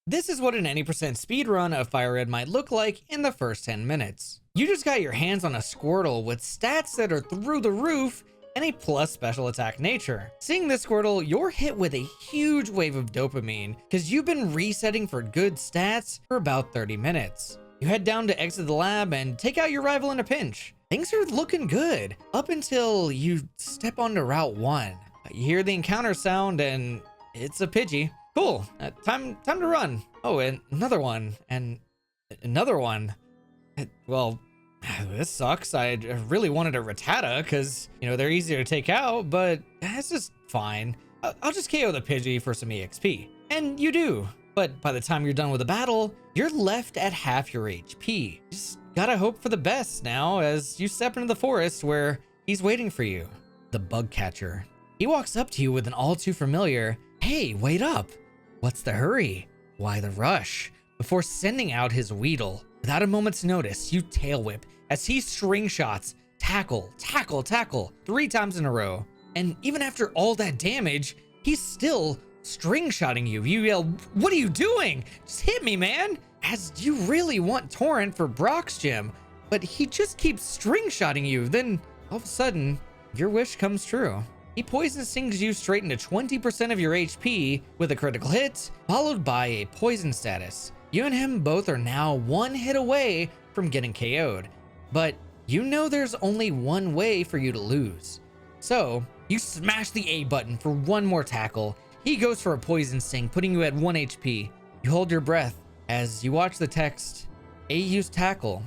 This is what an 80% speedrun of FireRed might look like in the first 10 minutes. You just got your hands on a Squirtle with stats that are through the roof and a plus special attack nature. Seeing this Squirtle, you're hit with a huge wave of dopamine because you've been resetting for good stats for about 30 minutes. You head down to exit the lab and take out your rival in a pinch. Things are looking good up until you step onto Route 1. You hear the encounter sound and it's a Pidgey. Cool, time to run. Oh, and another one, and another one. Well, this sucks. I really wanted a Rattata because, you know, they're easier to take out, but it's just fine. I'll just KO the Pidgey for some EXP. And you do. But by the time you're done with the battle, you're left at half your HP. Just gotta hope for the best now as you step into the forest where he's waiting for you. The bug catcher. He walks up to you with an all too familiar, "Hey, wait up. What's the hurry? Why the rush?" Before sending out his Weedle. Without a moment's notice, you tail whip as he string shots, tackle, 3 times in a row. And even after all that damage, he's still string shotting you. You yell, "What are you doing? Just hit me, man!" As you really want Torrent for Brock's gym, but he just keeps string shotting you. Then all of a sudden, your wish comes true. He poison stings you straight into 20% of your HP with a critical hit, followed by a poison status. You and him both are now one hit away from getting KO'd, but you know there's only one way for you to lose. So you smash the A button for one more tackle. He goes for a poison sting, putting you at 1 HP. You hold your breath as you watch the text, "A used tackle,"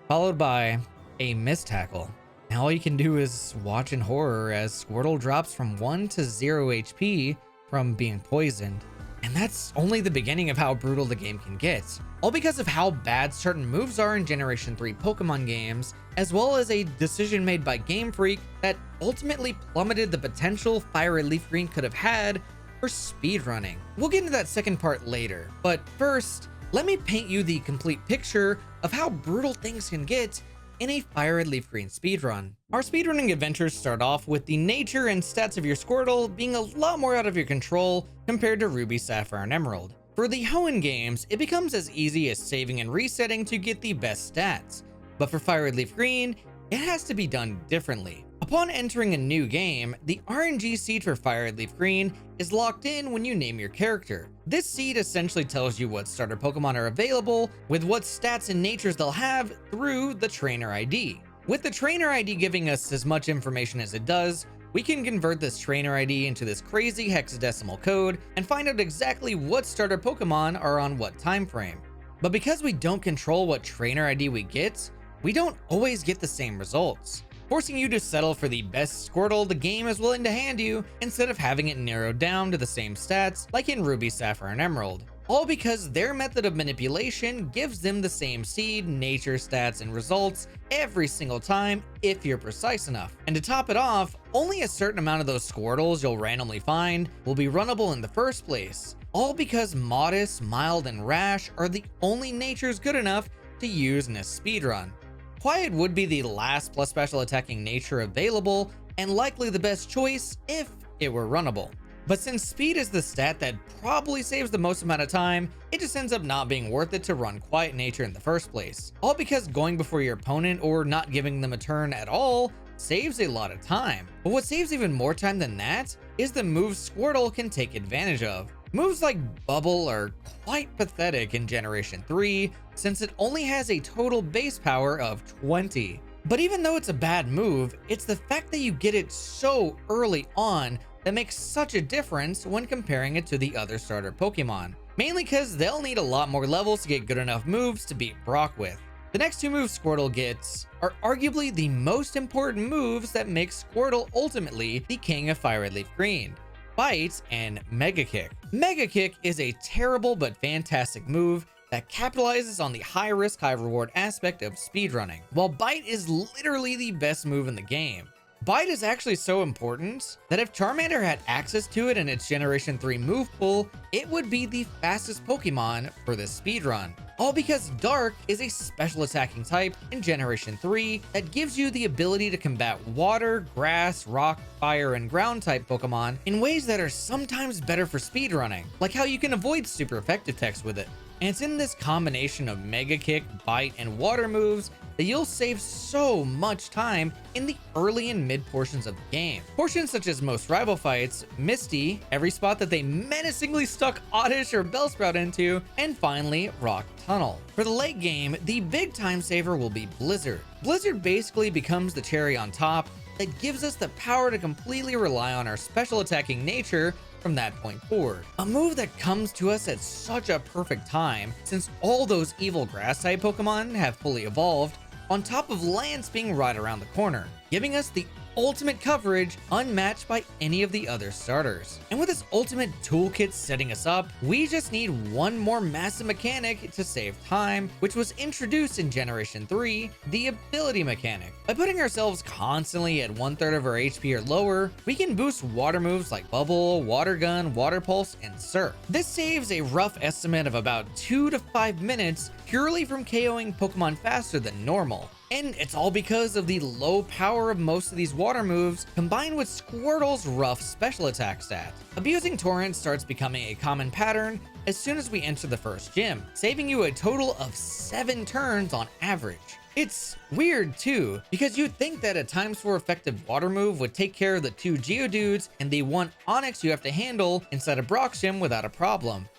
followed by a missed tackle. Now all you can do is watch in horror as Squirtle drops from 1 to 0 HP from being poisoned. And that's only the beginning of how brutal the game can get. All because of how bad certain moves are in Generation 3 Pokemon games, as well as a decision made by Game Freak that ultimately plummeted the potential FireRed Leaf Green could have had for speedrunning. We'll get into that second part later, but first, let me paint you the complete picture of how brutal things can get in a FireRed Leaf Green speedrun. Our speedrunning adventures start off with the nature and stats of your Squirtle being a lot more out of your control compared to Ruby, Sapphire, and Emerald. For the Hoenn games, it becomes as easy as saving and resetting to get the best stats. But for FireRed Leaf Green, it has to be done differently. Upon entering a new game, the RNG seed for FireRed Leaf Green is locked in when you name your character. This seed essentially tells you what starter Pokemon are available, with what stats and natures they'll have through the trainer ID. With the trainer ID giving us as much information as it does, we can convert this trainer ID into this crazy hexadecimal code and find out exactly what starter Pokemon are on what time frame. But because we don't control what trainer ID we get, we don't always get the same results, forcing you to settle for the best Squirtle the game is willing to hand you instead of having it narrowed down to the same stats like in Ruby, Sapphire, and Emerald. All because their method of manipulation gives them the same seed, nature, stats, and results every single time if you're precise enough. And to top it off, only a certain amount of those Squirtles you'll randomly find will be runnable in the first place. All because Modest, Mild, and Rash are the only natures good enough to use in a speedrun. Quiet would be the last plus special attacking nature available and likely the best choice if it were runnable. But since speed is the stat that probably saves the most amount of time, it just ends up not being worth it to run Quiet nature in the first place. All because going before your opponent or not giving them a turn at all saves a lot of time. But what saves even more time than that is the moves Squirtle can take advantage of. Moves like Bubble are quite pathetic in Generation 3 since it only has a total base power of 20. But even though it's a bad move, it's the fact that you get it so early on that makes such a difference when comparing it to the other starter Pokemon. Mainly because they'll need a lot more levels to get good enough moves to beat Brock with. The next two moves Squirtle gets are arguably the most important moves that make Squirtle ultimately the king of FireRed Leaf Green. Bite and Mega Kick. Mega Kick is a terrible but fantastic move that capitalizes on the high risk, high reward aspect of speedrunning, while Bite is literally the best move in the game. Bite is actually so important that if Charmander had access to it in its Generation 3 move pool, it would be the fastest Pokemon for this speedrun. All because Dark is a special attacking type in Generation 3 that gives you the ability to combat water, grass, rock, fire, and ground type Pokemon in ways that are sometimes better for speedrunning, like how you can avoid super effective techs with it. And it's in this combination of Mega Kick, Bite, and Water moves that you'll save so much time in the early and mid portions of the game. Portions such as most rival fights, Misty, every spot that they menacingly stuck Oddish or Bellsprout into, and finally, Rock Tunnel. For the late game, the big time saver will be Blizzard. Blizzard basically becomes the cherry on top that gives us the power to completely rely on our special attacking nature from that point forward. A move that comes to us at such a perfect time, since all those evil grass type Pokemon have fully evolved, on top of Lance being right around the corner, giving us the ultimate coverage unmatched by any of the other starters. And with this ultimate toolkit setting us up, we just need one more massive mechanic to save time, which was introduced in Generation 3, the ability mechanic. By putting ourselves constantly at 1/3 of our HP or lower, we can boost water moves like Bubble, Water Gun, Water Pulse, and Surf. This saves a rough estimate of about 2 to 5 minutes purely from KOing Pokemon faster than normal. And it's all because of the low power of most of these water moves combined with Squirtle's rough special attack stat. Abusing Torrent starts becoming a common pattern as soon as we enter the first gym, saving you a total of 7 turns on average. It's weird too, because you'd think that a ×4 effective water move would take care of the 2 Geodudes and the 1 Onix you have to handle inside a Brock's gym without a problem.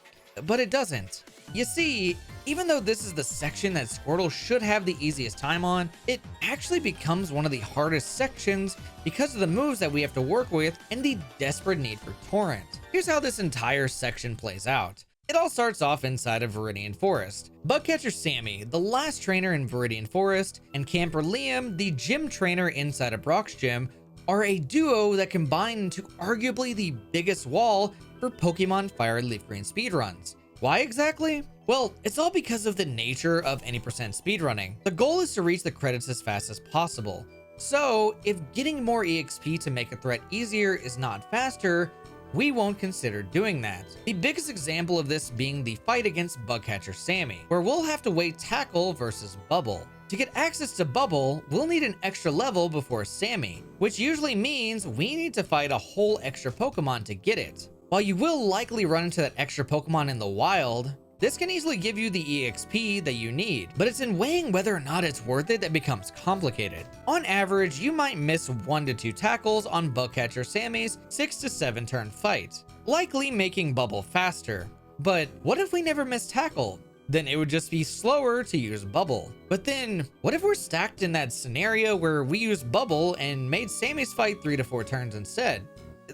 But it doesn't. You see, even though this is the section that Squirtle should have the easiest time on, it actually becomes one of the hardest sections because of the moves that we have to work with and the desperate need for Torrent. Here's how this entire section plays out. It all starts off inside of Viridian Forest. Bugcatcher Sammy, the last trainer in Viridian Forest, and Camper Liam, the gym trainer inside of Brock's gym, are a duo that combine into arguably the biggest wall for Pokemon FireRed Leaf Green speedruns. Why exactly? Well, it's all because of the nature of any percent speedrunning. The goal is to reach the credits as fast as possible. So, if getting more EXP to make a threat easier is not faster, we won't consider doing that. The biggest example of this being the fight against Bugcatcher Sammy, where we'll have to wait Tackle versus Bubble. To get access to Bubble, we'll need an extra level before Sammy, which usually means we need to fight a whole extra Pokemon to get it. While you will likely run into that extra Pokemon in the wild, this can easily give you the EXP that you need, but it's in weighing whether or not it's worth it that becomes complicated. On average, you might miss 1 to 2 tackles on Bugcatcher Sammy's 6 to 7 turn fight, likely making Bubble faster. But what if we never miss Tackle? Then it would just be slower to use Bubble. But then, what if we're stacked in that scenario where we used Bubble and made Sammy's fight 3 to 4 turns instead?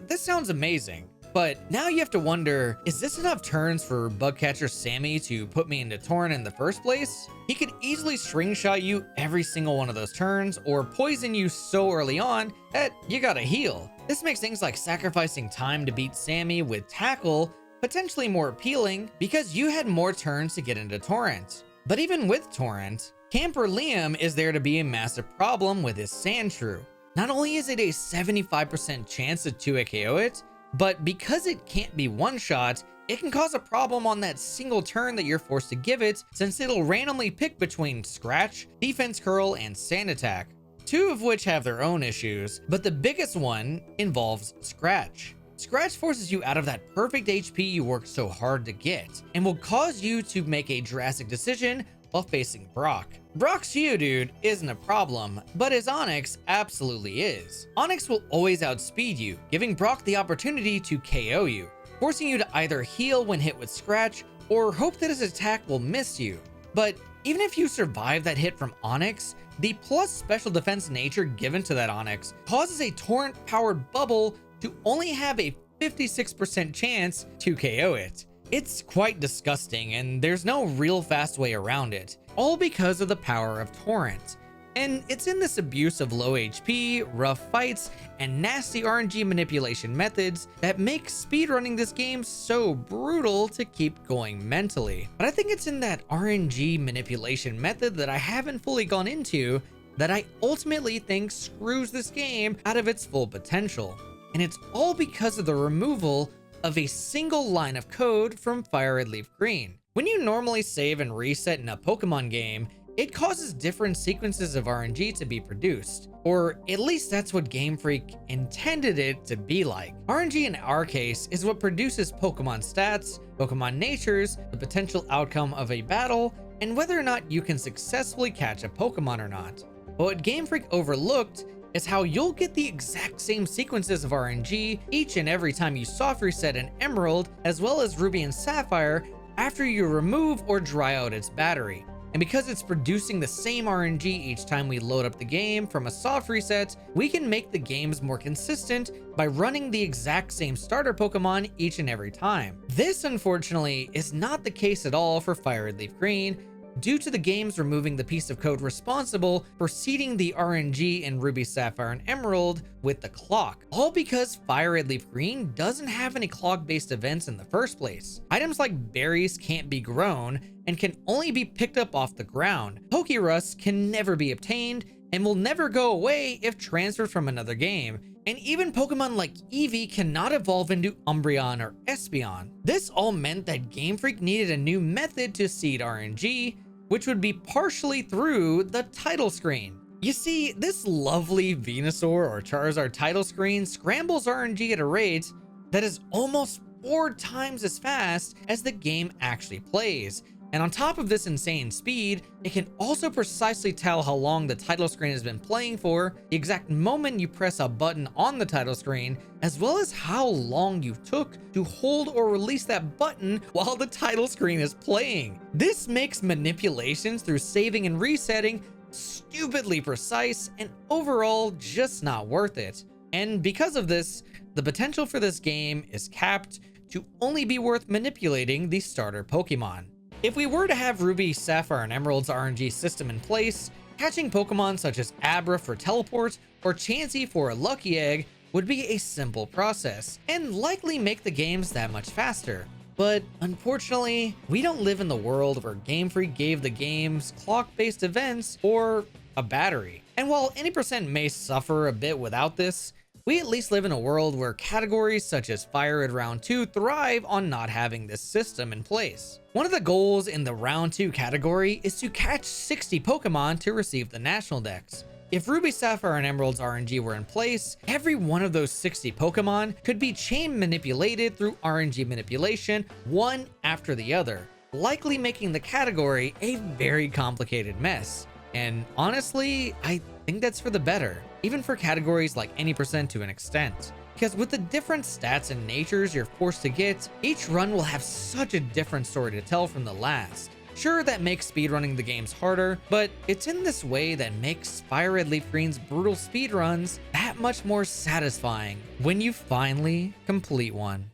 This sounds amazing. But now you have to wonder, is this enough turns for Bugcatcher Sammy to put me into Torrent in the first place? He could easily string shot you every single one of those turns, or poison you so early on that you gotta heal. This makes things like sacrificing time to beat Sammy with Tackle potentially more appealing because you had more turns to get into Torrent. But even with Torrent, Camper Liam is there to be a massive problem with his Sandshrew. Not only is it a 75% chance to 2-hit KO it, but because it can't be one-shot, it can cause a problem on that single turn that you're forced to give it, since it'll randomly pick between Scratch, Defense Curl, and Sand Attack, 2 of which have their own issues, but the biggest one involves Scratch. Scratch forces you out of that perfect HP you worked so hard to get, and will cause you to make a drastic decision while facing Brock. Brock's Geodude isn't a problem, but his Onix absolutely is. Onix will always outspeed you, giving Brock the opportunity to KO you, forcing you to either heal when hit with Scratch, or hope that his attack will miss you. But even if you survive that hit from Onix, the plus special defense nature given to that Onix causes a Torrent-powered Bubble to only have a 56% chance to KO it. It's quite disgusting, and there's no real fast way around it, all because of the power of Torrent. And it's in this abuse of low HP, rough fights, and nasty RNG manipulation methods that make speedrunning this game so brutal to keep going mentally. But I think it's in that RNG manipulation method that I haven't fully gone into that I ultimately think screws this game out of its full potential. And it's all because of the removal of a single line of code from FireRed Leaf Green. When you normally save and reset in a Pokemon game, it causes different sequences of RNG to be produced, or at least that's what Game Freak intended it to be like. RNG in our case is what produces Pokemon stats, Pokemon natures, the potential outcome of a battle, and whether or not you can successfully catch a Pokemon or not. But what Game Freak overlooked is how you'll get the exact same sequences of RNG each and every time you soft reset an Emerald as well as Ruby and Sapphire after you remove or dry out its battery. And because it's producing the same RNG each time we load up the game from a soft reset, we can make the games more consistent by running the exact same starter Pokemon each and every time. This, unfortunately, is not the case at all for FireRed Leaf Green, due to the games removing the piece of code responsible for seeding the RNG in Ruby, Sapphire, and Emerald with the clock. All because FireRed Leaf Green doesn't have any clock-based events in the first place. Items like berries can't be grown and can only be picked up off the ground. Pokerus can never be obtained and will never go away if transferred from another game. And even Pokemon like Eevee cannot evolve into Umbreon or Espeon. This all meant that Game Freak needed a new method to seed RNG, which would be partially through the title screen. You see, this lovely Venusaur or Charizard title screen scrambles RNG at a rate that is almost 4 times as fast as the game actually plays. And on top of this insane speed, it can also precisely tell how long the title screen has been playing for, the exact moment you press a button on the title screen, as well as how long you took to hold or release that button while the title screen is playing. This makes manipulations through saving and resetting stupidly precise and overall just not worth it. And because of this, the potential for this game is capped to only be worth manipulating the starter Pokemon. If we were to have Ruby, Sapphire, and Emerald's RNG system in place, catching Pokemon such as Abra for teleport or Chansey for a lucky egg would be a simple process and likely make the games that much faster. But unfortunately, we don't live in the world where Game Freak gave the games clock-based events or a battery. And while any percent may suffer a bit without this, we at least live in a world where categories such as FireRed Round 2 thrive on not having this system in place. One of the goals in the Round 2 category is to catch 60 Pokemon to receive the National Dex. If Ruby, Sapphire, and Emerald's RNG were in place, every one of those 60 Pokemon could be chain manipulated through RNG manipulation, one after the other, likely making the category a very complicated mess. And honestly, I think that's for the better, even for categories like any percent to an extent. Because with the different stats and natures you're forced to get, each run will have such a different story to tell from the last. Sure, that makes speedrunning the games harder, but it's in this way that makes FireRed Leaf Green's brutal speedruns that much more satisfying when you finally complete one.